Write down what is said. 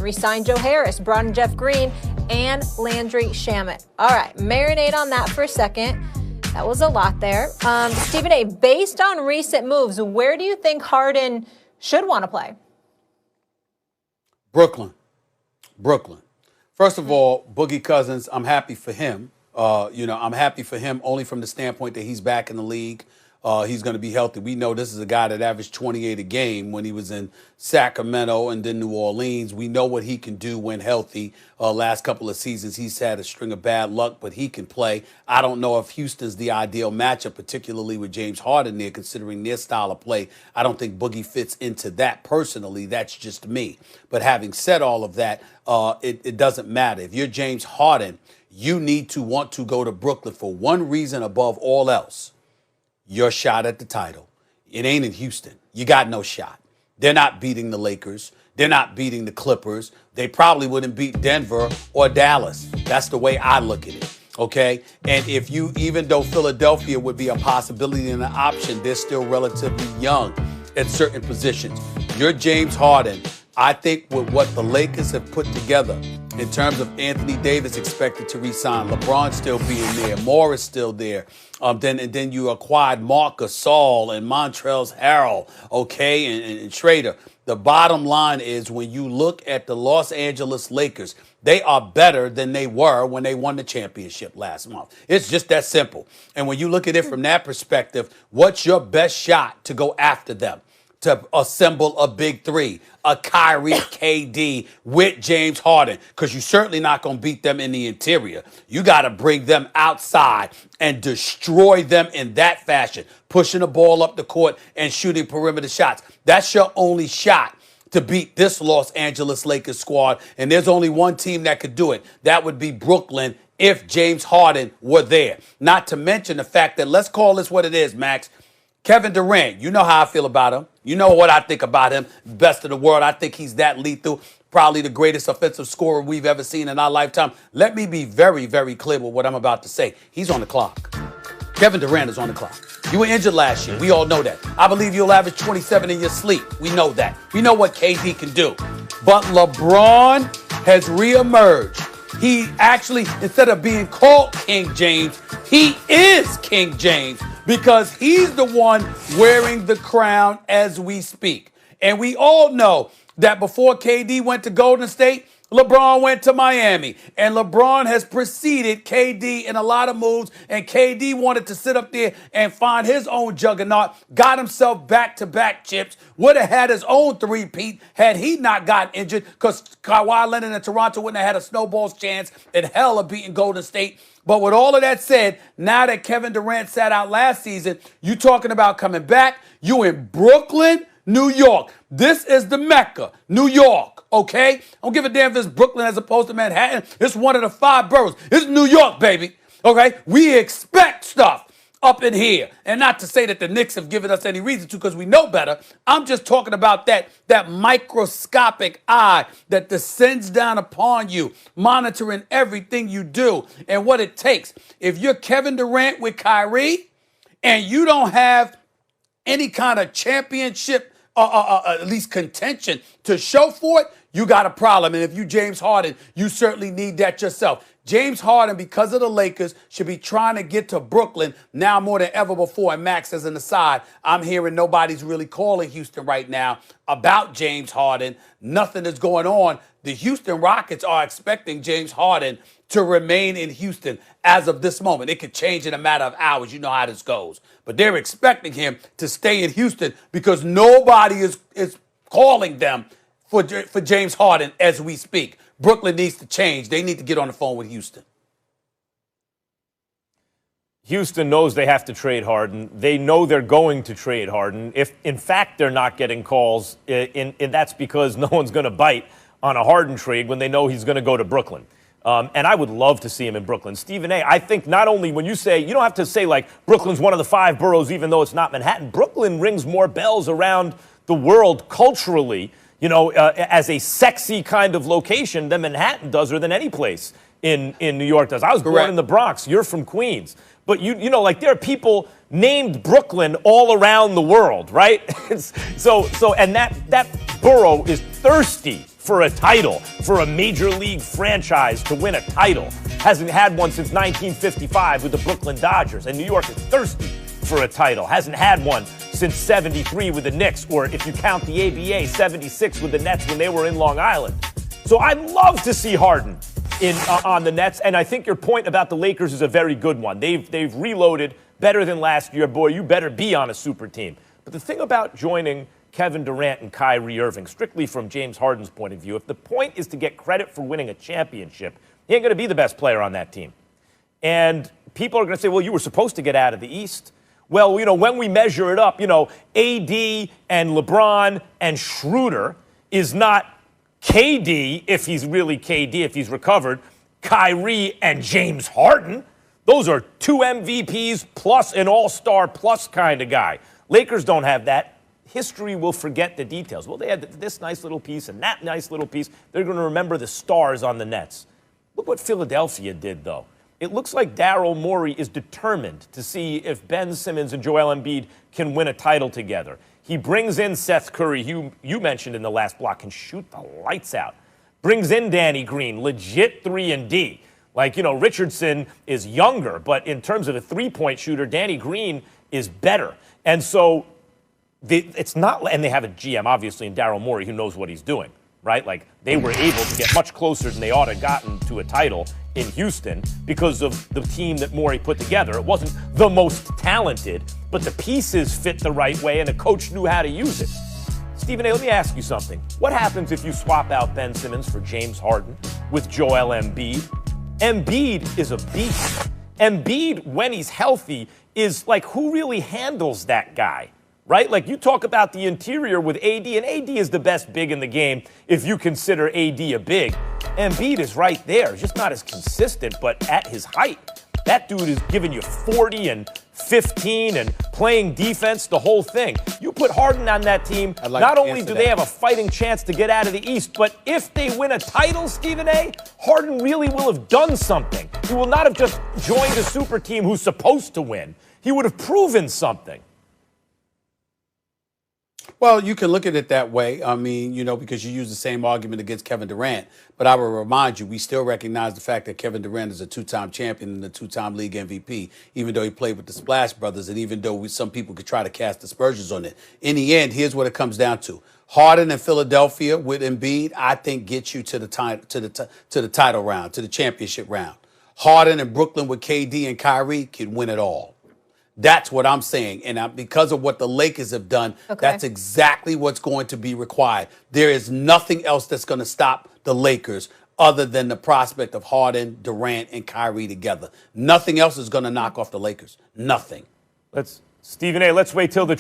Re-signed Joe Harris, brought in Jeff Green, and Landry Shamet. All right, marinate on that for a second. That was a lot there. Stephen A., based on recent moves, where do you think Harden should want to play? Brooklyn. First of all, Boogie Cousins, I'm happy for him. I'm happy for him only from the standpoint that he's back in the league. He's going to be healthy. We know this is a guy that averaged 28 a game when he was in Sacramento and then New Orleans. We know what he can do when healthy. Last couple of seasons, he's had a string of bad luck, but he can play. I don't know if Houston's the ideal matchup, particularly with James Harden there, considering their style of play. I don't think Boogie fits into that personally. That's just me. But having said all of that, it doesn't matter. If you're James Harden, you need to want to go to Brooklyn for one reason above all else. Your shot at the title. It ain't in Houston. You got no shot. They're not beating the Lakers. They're not beating the Clippers. They probably wouldn't beat Denver or Dallas. That's the way I look at it. Okay? And even though Philadelphia would be a possibility and an option, they're still relatively young at certain positions. You're James Harden. I think with what the Lakers have put together in terms of Anthony Davis expected to re-sign, LeBron still being there, Morris still there, then you acquired Marc Gasol and Montrezl Harrell, okay, and Schrader. The bottom line is when you look at the Los Angeles Lakers, they are better than they were when they won the championship last month. It's just that simple. And when you look at it from that perspective, what's your best shot to go after them? To assemble a big three, a Kyrie, KD with James Harden, because you're certainly not going to beat them in the interior. You got to bring them outside and destroy them in that fashion, pushing the ball up the court and shooting perimeter shots. That's your only shot to beat this Los Angeles Lakers squad, and there's only one team that could do it. That would be Brooklyn if James Harden were there. Not to mention the fact that, let's call this what it is, Max, Kevin Durant, you know how I feel about him. You know what I think about him. Best in the world. I think he's that lethal. Probably the greatest offensive scorer we've ever seen in our lifetime. Let me be very, very clear with what I'm about to say. He's on the clock. Kevin Durant is on the clock. You were injured last year. We all know that. I believe you'll average 27 in your sleep. We know that. We know what KD can do. But LeBron has reemerged. He actually, instead of being called King James, he is King James because he's the one wearing the crown as we speak. And we all know that before KD went to Golden State, LeBron went to Miami, and LeBron has preceded KD in a lot of moves, and KD wanted to sit up there and find his own juggernaut, got himself back-to-back chips, would have had his own three-peat had he not gotten injured, because Kawhi Leonard and Toronto wouldn't have had a snowball's chance in hell of beating Golden State. But with all of that said, now that Kevin Durant sat out last season, you talking about coming back, you in Brooklyn, New York. This is the Mecca, New York, okay? I don't give a damn if it's Brooklyn as opposed to Manhattan. It's one of the 5 boroughs. It's New York, baby, okay? We expect stuff up in here. And not to say that the Knicks have given us any reason to, because we know better. I'm just talking about that microscopic eye that descends down upon you, monitoring everything you do and what it takes. If you're Kevin Durant with Kyrie and you don't have any kind of championship, at least contention to show for it, you got a problem. And if you James Harden, you certainly need that yourself. James Harden, because of the Lakers, should be trying to get to Brooklyn now more than ever before. And Max, as an aside, I'm hearing nobody's really calling Houston right now about James Harden. Nothing is going on. The Houston Rockets are expecting James Harden to remain in Houston as of this moment. It could change in a matter of hours. You know how this goes. But they're expecting him to stay in Houston because nobody is calling them for James Harden as we speak. Brooklyn needs to change. They need to get on the phone with Houston. Houston knows they have to trade Harden. They know they're going to trade Harden. If, in fact, they're not getting calls, and that's because no one's going to bite on a Harden trade when they know he's going to go to Brooklyn. And I would love to see him in Brooklyn. Stephen A., I think not only when you say, you don't have to say like Brooklyn's one of the 5 boroughs, even though it's not Manhattan. Brooklyn rings more bells around the world culturally, as a sexy kind of location than Manhattan does or than any place in New York does. I was born in the Bronx. You're from Queens. But, there are people named Brooklyn all around the world, right? And that borough is thirsty for a title, for a major league franchise to win a title. Hasn't had one since 1955 with the Brooklyn Dodgers, and New York is thirsty for a title. Hasn't had one since 73 with the Knicks, or if you count the ABA, 76 with the Nets when they were in Long Island. So I'd love to see Harden on the Nets, and I think your point about the Lakers is a very good one. They've reloaded better than last year. Boy, you better be on a super team. But the thing about joining Kevin Durant and Kyrie Irving, strictly from James Harden's point of view, if the point is to get credit for winning a championship, he ain't going to be the best player on that team. And people are going to say, well, you were supposed to get out of the East. Well, when we measure it up, AD and LeBron and Schroeder is not KD, if he's really KD, if he's recovered, Kyrie and James Harden. Those are 2 MVPs plus an all-star plus kind of guy. Lakers don't have that. History will forget the details. Well, they had this nice little piece and that nice little piece. They're going to remember the stars on the Nets. Look what Philadelphia did, though. It looks like Daryl Morey is determined to see if Ben Simmons and Joel Embiid can win a title together. He brings in Seth Curry, who you mentioned in the last block, can shoot the lights out. Brings in Danny Green, legit 3-and-D. Richardson is younger, but in terms of a three-point shooter, Danny Green is better. And so it's not, and they have a GM, obviously, in Daryl Morey, who knows what he's doing, right? They were able to get much closer than they ought to have gotten to a title in Houston because of the team that Morey put together. It wasn't the most talented, but the pieces fit the right way, and the coach knew how to use it. Stephen A., let me ask you something. What happens if you swap out Ben Simmons for James Harden with Joel Embiid? Embiid is a beast. Embiid, when he's healthy, is who really handles that guy, right? You talk about the interior with AD, and AD is the best big in the game if you consider AD a big. Embiid is right there, just not as consistent, but at his height. That dude is giving you 40 and 15 and playing defense, the whole thing. You put Harden on that team, not only do they have a fighting chance to get out of the East, but if they win a title, Stephen A., Harden really will have done something. He will not have just joined a super team who's supposed to win. He would have proven something. Well, you can look at it that way. I mean, because you use the same argument against Kevin Durant. But I will remind you, we still recognize the fact that Kevin Durant is a 2-time champion and a 2-time league MVP, even though he played with the Splash Brothers, and even though some people could try to cast aspersions on it. In the end, here's what it comes down to. Harden and Philadelphia with Embiid, I think, get you to the title round, to the championship round. Harden and Brooklyn with KD and Kyrie can win it all. That's what I'm saying. And because of what the Lakers have done, That's exactly what's going to be required. There is nothing else that's going to stop the Lakers other than the prospect of Harden, Durant, and Kyrie together. Nothing else is going to knock off the Lakers. Nothing. Stephen A., let's wait till the